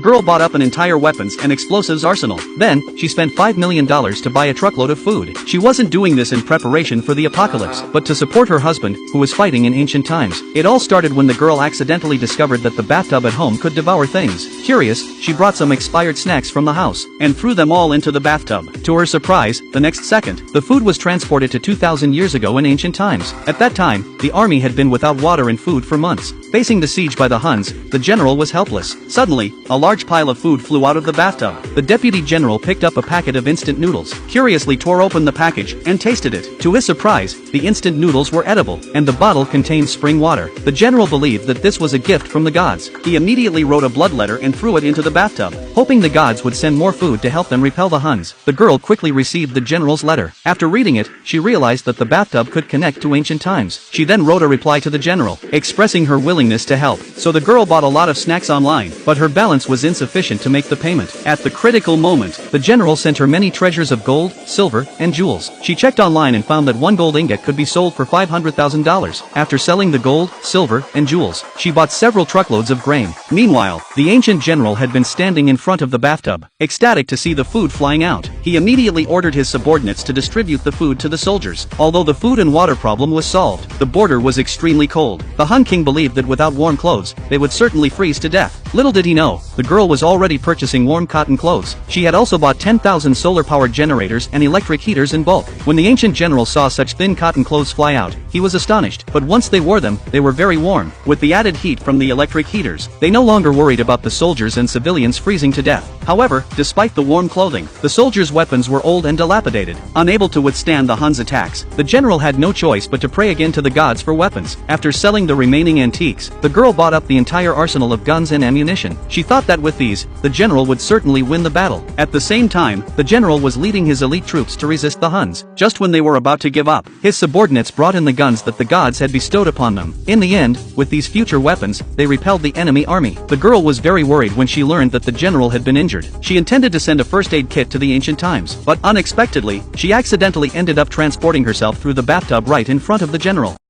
Girl bought up an entire weapons and explosives arsenal. Then, she spent $5 million to buy a truckload of food. She wasn't doing this in preparation for the apocalypse, but to support her husband, who was fighting in ancient times. It all started when the girl accidentally discovered that the bathtub at home could devour things. Curious, she brought some expired snacks from the house and threw them all into the bathtub. To her surprise, the next second, the food was transported to 2,000 years ago in ancient times. At that time, the army had been without water and food for months. Facing the siege by the Huns, the general was helpless. Suddenly, a large pile of food flew out of the bathtub. The deputy general picked up a packet of instant noodles, curiously tore open the package, and tasted it. To his surprise, the instant noodles were edible, and the bottle contained spring water. The general believed that this was a gift from the gods. He immediately wrote a blood letter and threw it into the bathtub, hoping the gods would send more food to help them repel the Huns. The girl quickly received the general's letter. After reading it, she realized that the bathtub could connect to ancient times. She then wrote a reply to the general, expressing her willingness to help. So the girl bought a lot of snacks online, but her balance was insufficient to make the payment. At the critical moment, the general sent her many treasures of gold, silver, and jewels. She checked online and found that one gold ingot could be sold for $500,000. After selling the gold, silver, and jewels, she bought several truckloads of grain. Meanwhile, the ancient general had been standing in front of the bathtub, ecstatic to see the food flying out. He immediately ordered his subordinates to distribute the food to the soldiers. Although the food and water problem was solved, the border was extremely cold. The Hun king believed that without warm clothes, they would certainly freeze to death. Little did he know, the girl was already purchasing warm cotton clothes. She had also bought 10,000 solar-powered generators and electric heaters in bulk. When the ancient general saw such thin cotton clothes fly out, he was astonished. But once they wore them, they were very warm. With the added heat from the electric heaters, they no longer worried about the soldiers and civilians freezing to death. However, despite the warm clothing, the soldiers' weapons were old and dilapidated. Unable to withstand the Huns' attacks, the general had no choice but to pray again to the gods for weapons. After selling the remaining antiques, the girl bought up the entire arsenal of guns and ammunition. She thought that with these, the general would certainly win the battle. At the same time, the general was leading his elite troops to resist the Huns. Just when they were about to give up, his subordinates brought in the guns that the gods had bestowed upon them. In the end, with these future weapons, they repelled the enemy army. The girl was very worried when she learned that the general had been injured. She intended to send a first aid kit to the ancient times, but unexpectedly, she accidentally ended up transporting herself through the bathtub right in front of the general.